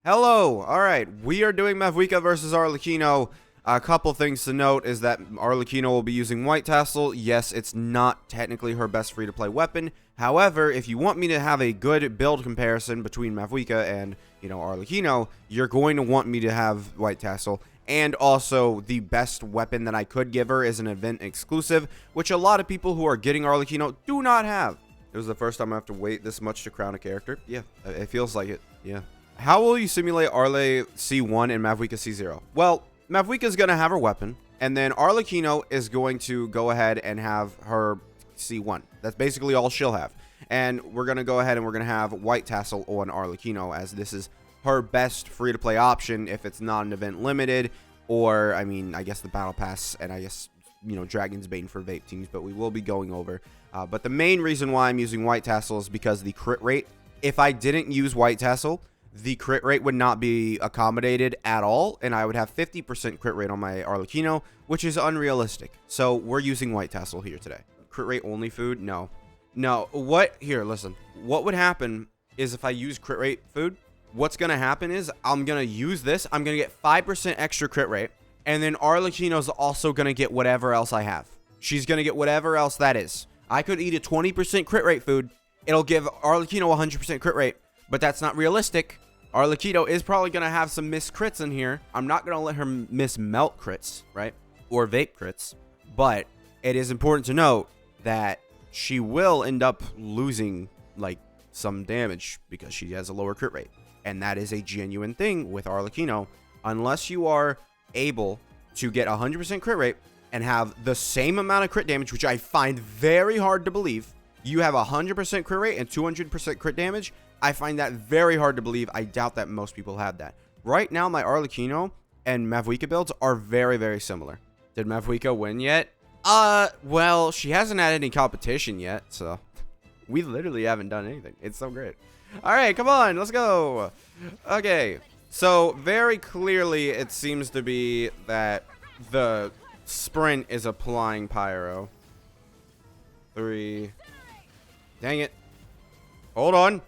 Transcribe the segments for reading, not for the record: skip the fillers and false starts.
Hello. All right, we are doing Mavuika versus Arlecchino. A couple things to note is that Arlecchino will be using White Tassel. Yes, it's not technically her best free-to-play weapon. However, if you want me to have a good build comparison between Mavuika and, Arlecchino, you're going to want me to have White Tassel. And also, the best weapon that I could give her is an event exclusive, which a lot of people who are getting Arlecchino do not have. It was the first time I have to wait this much to crown a character. Yeah, it feels like it. Yeah. How will you simulate Arle C1 and Mavuika C0? Well, Mavuika is going to have her weapon, and then Arlecchino is going to go ahead and have her C1. That's basically all she'll have. And we're going to go ahead and we're going to have White Tassel on Arlecchino, as this is her best free-to-play option if it's not an event limited, or, I guess the Battle Pass, and I guess, Dragon's Bane for Vape teams, but we will be going over. But the main reason why I'm using White Tassel is because the crit rate. If I didn't use White Tassel, the crit rate would not be accommodated at all, and I would have 50% crit rate on my Arlecchino, which is unrealistic. So we're using White Tassel here today. Crit rate only food? No. Here, listen. What would happen is if I use crit rate food, what's going to happen is I'm going to use this. I'm going to get 5% extra crit rate, and then Arlecchino's also going to get whatever else I have. She's going to get whatever else that is. I could eat a 20% crit rate food. It'll give Arlecchino 100% crit rate, but that's not realistic. Arlecchino is probably going to have some missed crits in here. I'm not going to let her miss melt crits, right? Or vape crits. But it is important to note that she will end up losing, some damage because she has a lower crit rate. And that is a genuine thing with Arlecchino. Unless you are able to get 100% crit rate and have the same amount of crit damage, which I find very hard to believe. You have 100% crit rate and 200% crit damage. I find that very hard to believe. I doubt that most people have that. Right now, my Arlecchino and Mavuika builds are very, very similar. Did Mavuika win yet? Well, she hasn't had any competition yet, so we literally haven't done anything. It's so great. All right, come on, let's go. Okay, so very clearly it seems to be that the sprint is applying Pyro. 3. Dang it. Hold on.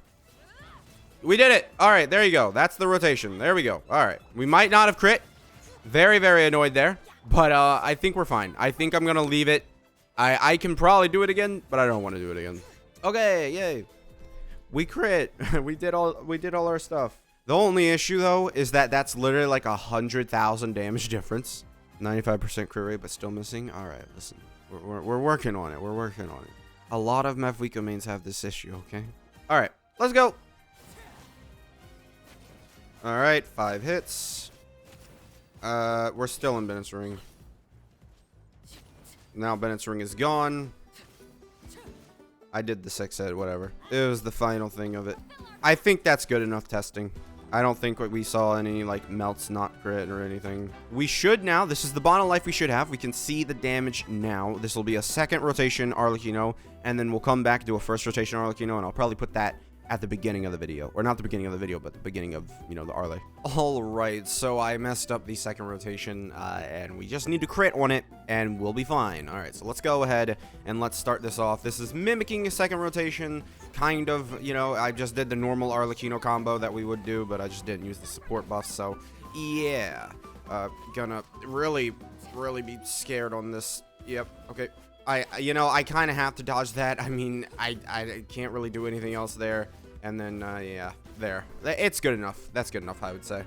We did it. All right, there you go. That's the rotation. There we go. All right. We might not have crit. Very, very annoyed there. But I think we're fine. I think I'm going to leave it. I can probably do it again, but I don't want to do it again. Okay, yay. We crit. we did all our stuff. The only issue, though, is that that's literally like 100,000 damage difference. 95% crit rate, but still missing. All right, listen. We're working on it. We're working on it. A lot of Mavuika mains have this issue, okay? All right, let's go. All right, 5 hits. We're still in Bennett's ring. Now Bennett's ring is gone. I did the 6 hit, whatever. It was the final thing of it. I think that's good enough testing. I don't think we saw any, melts not crit or anything. We should now. This is the bond of life we should have. We can see the damage now. This will be a second rotation Arlecchino, and then we'll come back, do a first rotation Arlecchino, and I'll probably put that at the beginning of the video, or not the beginning of the video, but the beginning of, the Arle. All right, so I messed up the second rotation, and we just need to crit on it, and we'll be fine. All right, so let's go ahead and let's start this off. This is mimicking a second rotation, kind of, I just did the normal Arlecchino combo that we would do, but I just didn't use the support buff, so yeah. Gonna really be scared on this. Yep, okay. I kind of have to dodge that. I can't really do anything else there. And then, yeah, there. It's good enough. That's good enough, I would say.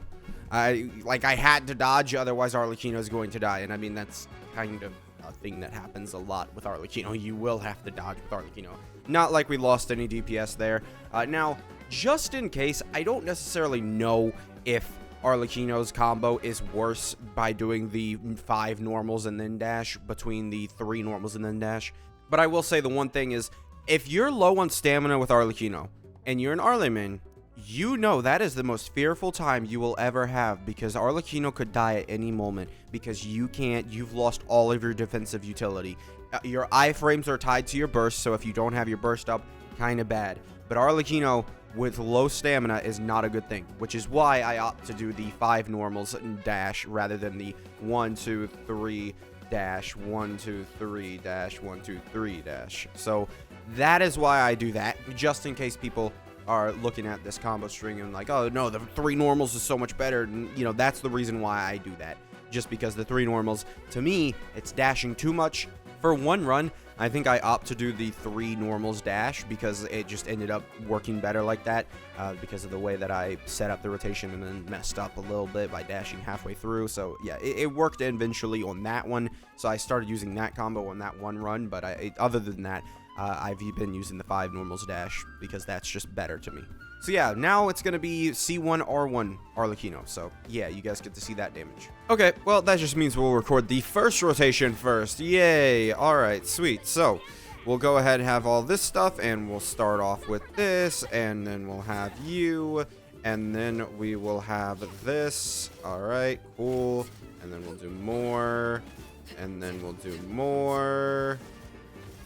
I had to dodge, otherwise Arlecchino is going to die. And, that's kind of a thing that happens a lot with Arlecchino. You will have to dodge with Arlecchino. Not like we lost any DPS there. Now, just in case, I don't necessarily know if Arlecchino's combo is worse by doing the 5 normals and then dash between the 3 normals and then dash. But I will say the one thing is, if you're low on stamina with Arlecchino and you're an Arle main, that is the most fearful time you will ever have, because Arlecchino could die at any moment because you've lost all of your defensive utility. Your iframes are tied to your burst, so if you don't have your burst up, kind of bad. But Arlecchino with low stamina is not a good thing, which is why I opt to do the 5 normals and dash rather than the 1, 2, 3 dash, 1, 2, 3 dash, 1, 2, 3 dash. So that is why I do that, just in case people are looking at this combo string and like, oh no, the 3 normals is so much better. And, you know, that's the reason why I do that. Just because the 3 normals, to me, it's dashing too much. For one run, I think I opt to do the 3 normals dash because it just ended up working better like that because of the way that I set up the rotation and then messed up a little bit by dashing halfway through. So yeah, it worked eventually on that one. So I started using that combo on that one run. But other than that, I've been using the 5 normals dash because that's just better to me. So yeah, now it's going to be C0 R1 Arlecchino. So yeah, you guys get to see that damage. Okay, well, that just means we'll record the first rotation first. Yay. All right, sweet. So we'll go ahead and have all this stuff, and we'll start off with this, and then we'll have you, and then we will have this. All right, cool. And then we'll do more, and then we'll do more.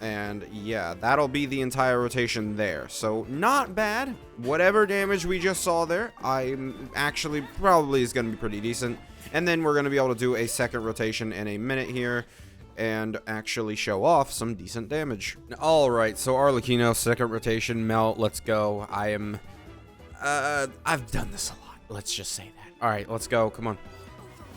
And yeah, that'll be the entire rotation there. So not bad. Whatever damage we just saw there, I'm actually probably is going to be pretty decent. And then we're going to be able to do a second rotation in a minute here and actually show off some decent damage. All right, so Arlecchino, second rotation, melt. Let's go. I've done this a lot. Let's just say that. All right, let's go. Come on.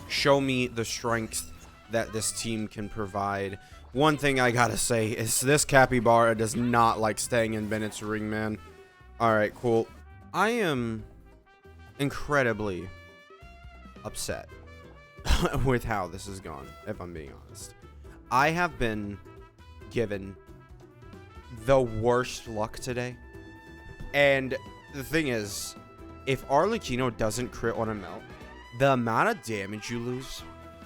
Show me the strength that this team can provide. One thing I gotta say is this capybara does not like staying in Bennett's ring, man. Alright, cool. I am incredibly upset with how this has gone, if I'm being honest. I have been given the worst luck today. And the thing is, if Arlecchino doesn't crit on a melt, the amount of damage you lose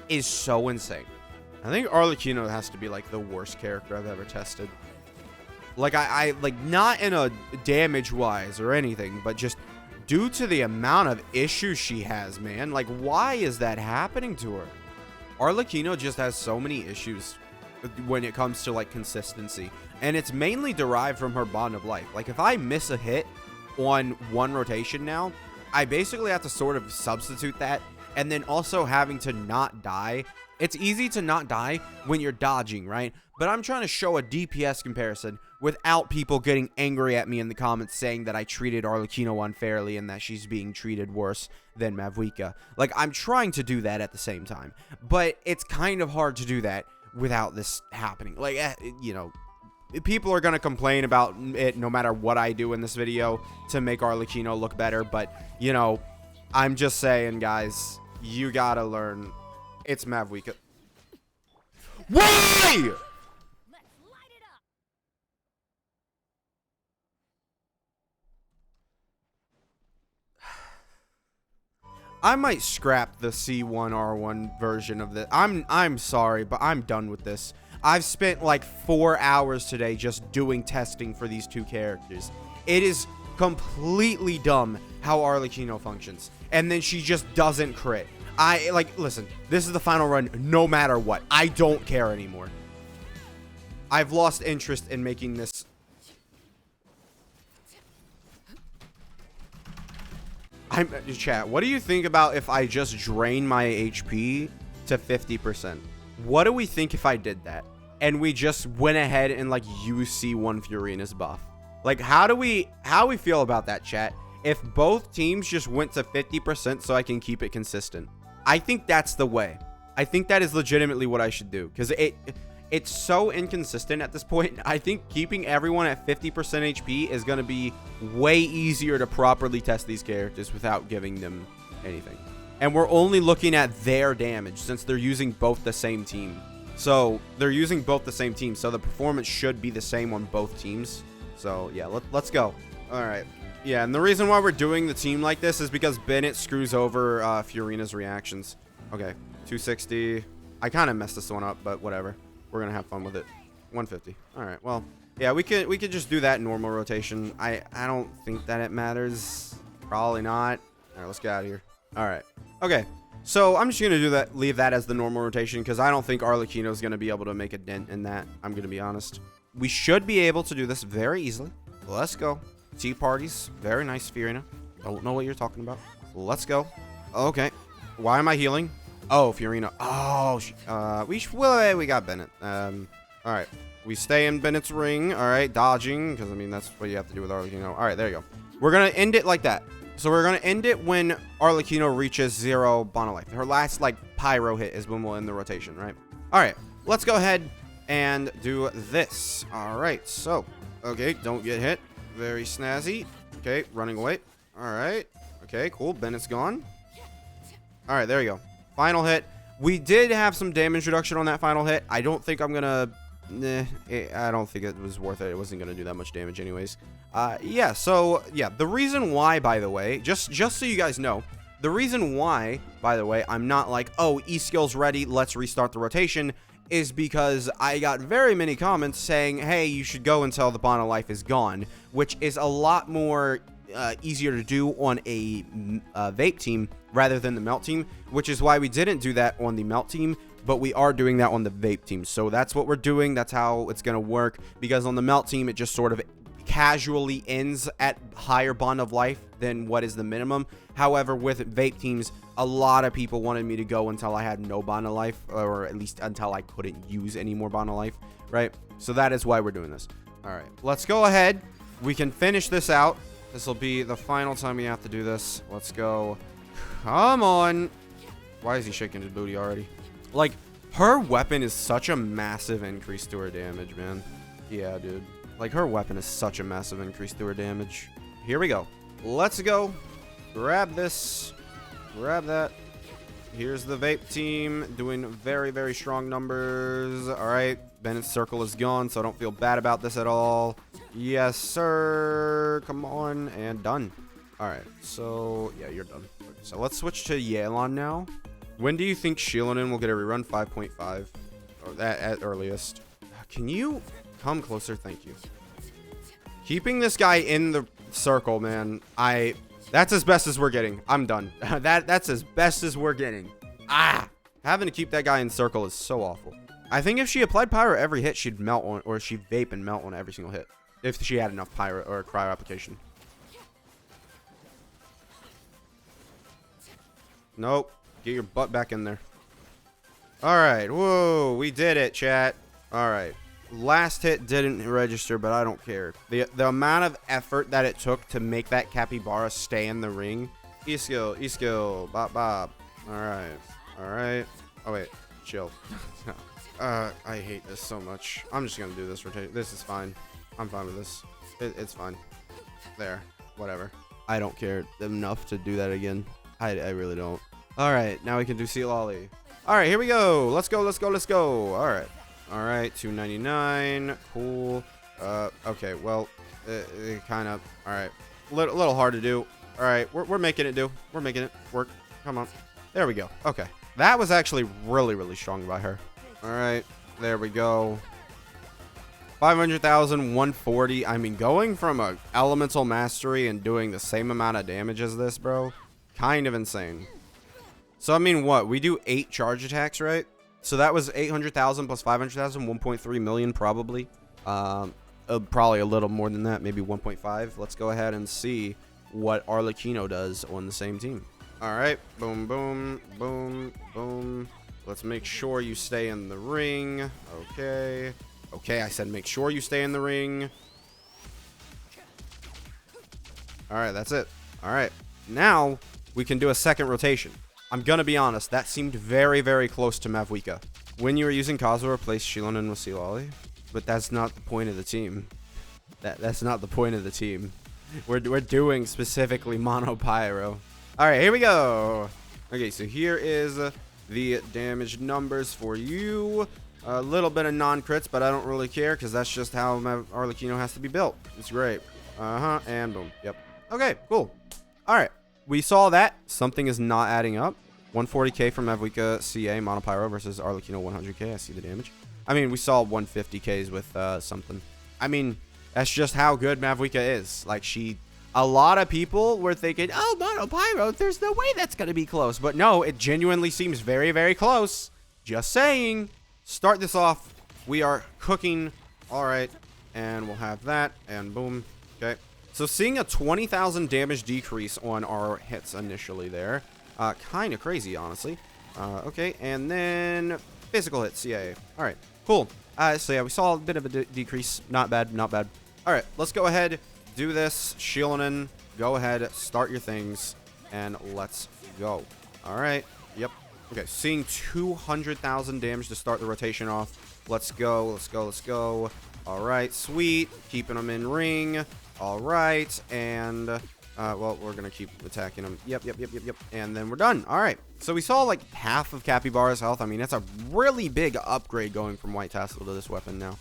is so insane. I think Arlecchino has to be like the worst character I've ever tested. Like I like not in a damage wise or anything, but just due to the amount of issues she has, man. Like, why is that happening to her? Arlecchino just has so many issues when it comes to like consistency, and it's mainly derived from her bond of life. Like, if I miss a hit on one rotation now, I basically have to sort of substitute that, and then also having to not die. It's easy to not die when you're dodging, right? But I'm trying to show a DPS comparison without people getting angry at me in the comments saying that I treated Arlecchino unfairly and that she's being treated worse than Mavuika. Like, I'm trying to do that at the same time, but it's kind of hard to do that without this happening. Like, you know, people are going to complain about it no matter what I do in this video to make Arlecchino look better, but, you know, I'm just saying, guys, you gotta learn. It's Mavuika. Why? I might scrap the C0 R1 version of this. I'm sorry, but I'm done with this. I've spent like 4 hours today just doing testing for these two characters. It is completely dumb how Arlecchino functions. And then she just doesn't crit. Listen, this is the final run no matter what. I don't care anymore. I've lost interest in making this. Chat, what do you think about if I just drain my HP to 50%? What do we think if I did that? And we just went ahead and like used C1 Furina's buff? Like, how we feel about that, chat? If both teams just went to 50% so I can keep it consistent. I think that's the way. I think that is legitimately what I should do, because it's so inconsistent at this point. I think keeping everyone at 50% HP is going to be way easier to properly test these characters without giving them anything. And we're only looking at their damage since they're using both the same team. So they're using both the same team, so the performance should be the same on both teams. So yeah, let's go. All right. Yeah, and the reason why we're doing the team like this is because Bennett screws over Furina's reactions. Okay, 260. I kind of messed this one up, but whatever. We're gonna have fun with it. 150. All right. Well, yeah, we could just do that normal rotation. I don't think that it matters. Probably not. All right, let's get out of here. All right. Okay. So I'm just gonna do that. Leave that as the normal rotation because I don't think Arlecchino is gonna be able to make a dent in that. I'm gonna be honest. We should be able to do this very easily. Let's go. Tea parties. Very nice, Furina. Don't know what you're talking about. Let's go. Okay. Why am I healing? Oh, Furina. Oh, we got Bennett. All right. We stay in Bennett's ring. All right. Dodging, because, I mean, that's what you have to do with Arlecchino. All right. There you go. We're going to end it like that. So we're going to end it when Arlecchino reaches 0 Bond of Life. Her last, like, Pyro hit is when we'll end the rotation, right? All right, let's go ahead and do this. All right, so, okay, don't get hit. Very snazzy. Okay, running away. All right. Okay, cool. Bennett's gone. All right, there you go. Final hit. We did have some damage reduction on that final hit. I don't think I'm going to... I don't think it was worth it. It wasn't going to do that much damage anyways. Yeah, so, yeah, the reason why, by the way, just so you guys know, the reason why, by the way, I'm not like, oh, E-skill's ready, let's restart the rotation, is because I got very many comments saying, hey, you should go until the Bond of Life is gone, which is a lot more easier to do on a Vape team rather than the Melt team, which is why we didn't do that on the Melt team, but we are doing that on the Vape team. So that's what we're doing. That's how it's going to work, because on the Melt team, it just sort of casually ends at higher Bond of Life than what is the minimum. However, with Vape teams, a lot of people wanted me to go until I had no Bond of Life, or at least until I couldn't use any more Bond of Life, right? So that is why we're doing this. All right, let's go ahead. We can finish this out. This will be the final time we have to do this. Let's go. Come on. Why is he shaking his booty already? Like, her weapon is such a massive increase to her damage, man. Yeah, dude. Like, her weapon is such a massive increase to her damage. Here we go. Let's go. Grab this. Grab that. Here's the Vape team doing very, very strong numbers. All right. Bennett's circle is gone, so I don't feel bad about this at all. Yes, sir. Come on. And done. All right. So, yeah, you're done. So, let's switch to Yelan now. When do you think Shilonen will get a rerun? 5.5. Or at earliest. Can you come closer? Thank you. Keeping this guy in the circle, man. That's as best as we're getting. I'm done. That's as best as we're getting. Having to keep that guy in circle is so awful. I think if she applied Pyro every hit, she'd melt on, or she'd Vape and melt on every single hit. If she had enough Pyro or Cryo application. Nope. Get your butt back in there. Alright. Whoa. We did it, chat. Alright. Last hit didn't register, but I don't care. The amount of effort that it took to make that capybara stay in the ring. E-skill. E-skill. Bop, bop. Alright. Alright. Oh, wait. Chill. I hate this so much. I'm just gonna do this rotation. This is fine. I'm fine with this. It's fine. There. Whatever. I don't care enough to do that again. I really don't. Alright, now we can do C0 Lolly. Alright, here we go. Let's go, let's go, let's go. Alright. Alright, 299. Cool. Okay, well, kind of. Alright. Little hard to do. Alright, we're making it do. We're making it work. Come on. There we go. Okay. That was actually really, really strong by her. Alright, there we go. 500,000, 140. I mean, going from a elemental mastery and doing the same amount of damage as this, bro, kind of insane. So, I mean, what? We do 8 charge attacks, right? So that was 800,000 plus 500,000, 1.3 million probably. Probably a little more than that, maybe 1.5. Let's go ahead and see what Arlecchino does on the same team. All right, boom, boom, boom, boom. Let's make sure you stay in the ring. Okay. Okay, I said make sure you stay in the ring. All right, that's it. All right, now we can do a second rotation. I'm going to be honest, that seemed very, very close to Mavuika. When you were using Kazuha, replace Shilonen with C0 but that's not the point of the team. That's not the point of the team. We're doing specifically Monopyro. All right, here we go. Okay, so here is the damage numbers for you. A little bit of non-crits, but I don't really care because that's just how my Arlecchino has to be built. It's great. And boom. Yep. Okay, cool. All right. We saw that. Something is not adding up. 140k from Mavuika CA Monopyro versus Arlecchino 100k. I see the damage. I mean, we saw 150ks with something. I mean, that's just how good Mavuika is. Like, a lot of people were thinking, oh, Monopyro, there's no way that's going to be close. But no, it genuinely seems very, very close. Just saying. Start this off. We are cooking. All right. And we'll have that. And boom. Okay. So seeing a 20,000 damage decrease on our hits initially there. Kind of crazy, honestly. Okay. And then physical hits. CA. All right. Cool. So yeah, we saw a bit of a decrease. Not bad. Not bad. All right. Let's go ahead. Do this. Shilonen. go ahead, start your things, and let's go. All right. Yep. Okay, seeing 200,000 damage to start the rotation off. Let's go, let's go, let's go. All right, sweet. Keeping them in ring. All right, and, well, we're going to keep attacking them. Yep. And then we're done. All right, so we saw, like, half of Capybara's health. I mean, that's a really big upgrade going from White Tassel to this weapon now,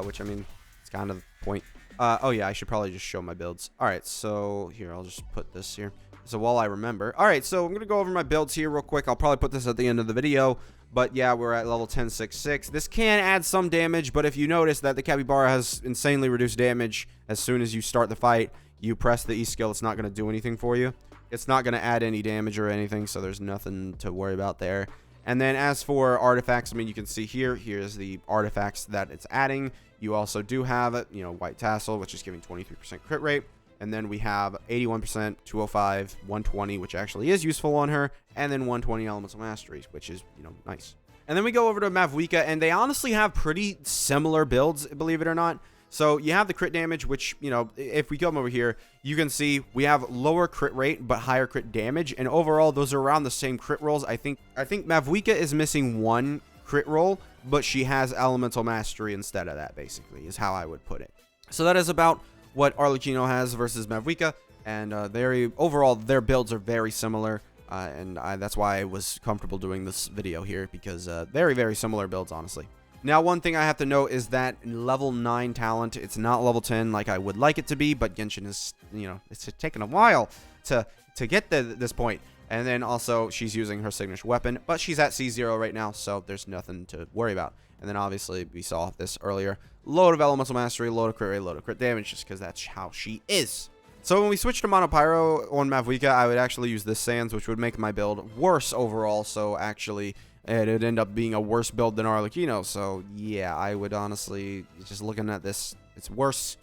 which, I mean, it's kind of the point. Oh, yeah, I should probably just show my builds. All right, so here, I'll just put this here. So while I remember. All right, so I'm going to go over my builds here real quick. I'll probably put this at the end of the video. But yeah, we're at level 1066. This can add some damage, but if you notice that the Capybara has insanely reduced damage as soon as you start the fight, you press the E skill, it's not going to do anything for you. It's not going to add any damage or anything, so there's nothing to worry about there. And then as for artifacts, I mean, you can see here's the artifacts that it's adding. You also do have, you know, White Tassel, which is giving 23% crit rate. And then we have 81%, 205, 120, which actually is useful on her, and then 120 Elemental Masteries, which is, you know, nice. And then we go over to Mavuika, and they honestly have pretty similar builds, believe it or not. So you have the crit damage, which, you know, if we come over here, you can see we have lower crit rate, but higher crit damage. And overall, those are around the same crit rolls. I think Mavuika is missing one crit roll, but she has Elemental Mastery instead of that, basically, is how I would put it. So that is about what Arlecchino has versus Mavuika, and overall their builds are very similar, and that's why I was comfortable doing this video here, because very similar builds, honestly. Now, one thing I have to note is that level 9 talent, it's not level 10 like I would like it to be, but Genshin is, you know, it's taken a while to get to this point. And then also she's using her signature weapon, but she's at C0 right now, so there's nothing to worry about. And then obviously we saw this earlier. Load of Elemental Mastery, load of crit rate, load of crit damage, just because that's how she is. So when we switch to Monopyro on Mavuika, I would actually use this Sands, which would make my build worse overall. So actually, it'd end up being a worse build than Arlecchino. So yeah, I would honestly, just looking at this, it's worse.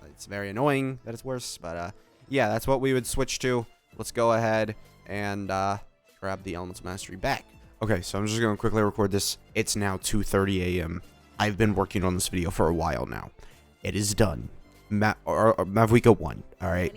It's very annoying that it's worse, but yeah, that's what we would switch to. Let's go ahead and grab the Elemental Mastery back. Okay, so I'm just going to quickly record this. It's now 2:30 a.m. I've been working on this video for a while now. It is done. Mavuika won, alright?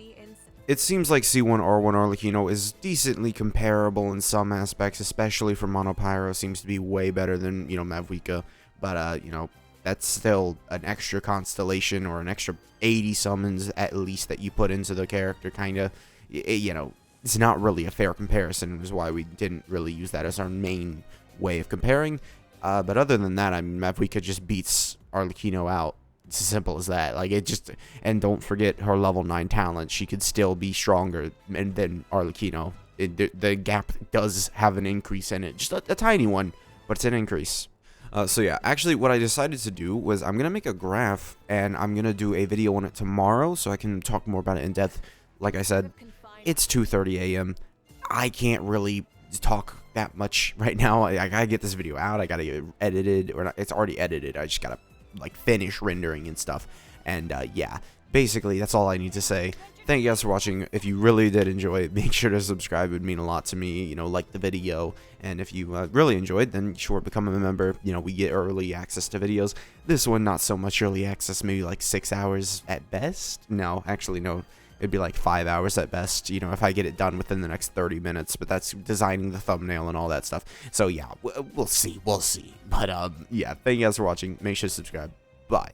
It seems like C0 R1 Arlecchino is decently comparable in some aspects, especially for Monopyro. Seems to be way better than, you know, Mavuika. But, you know, that's still an extra constellation or an extra 80 summons at least that you put into the character, kind of. You know, it's not really a fair comparison, is why we didn't really use that as our main way of comparing. But other than that, I mean, Mavuika just beats Arlecchino out. It's as simple as that. Like, it just, and don't forget her level 9 talent. She could still be stronger than Arlecchino. The gap does have an increase in it. Just a tiny one, but it's an increase. So yeah, actually what I decided to do was I'm going to make a graph, and I'm going to do a video on it tomorrow so I can talk more about it in depth. Like I said, it's 2:30 a.m. I can't really talk that much right now. I gotta get this video out. I gotta get it edited, or not, it's already edited. I just gotta like finish rendering and stuff. And yeah, basically that's all I need to say. Thank you guys for watching. If you really did enjoy it, make sure to subscribe. It would mean a lot to me. You know, like the video. And if you really enjoyed, then sure, become a member. You know, we get early access to videos. This one, not so much early access, maybe like 6 hours at best. No, actually, no. It'd be like 5 hours at best, you know, if I get it done within the next 30 minutes. But that's designing the thumbnail and all that stuff. So yeah, we'll see. But yeah, thank you guys for watching. Make sure to subscribe. Bye.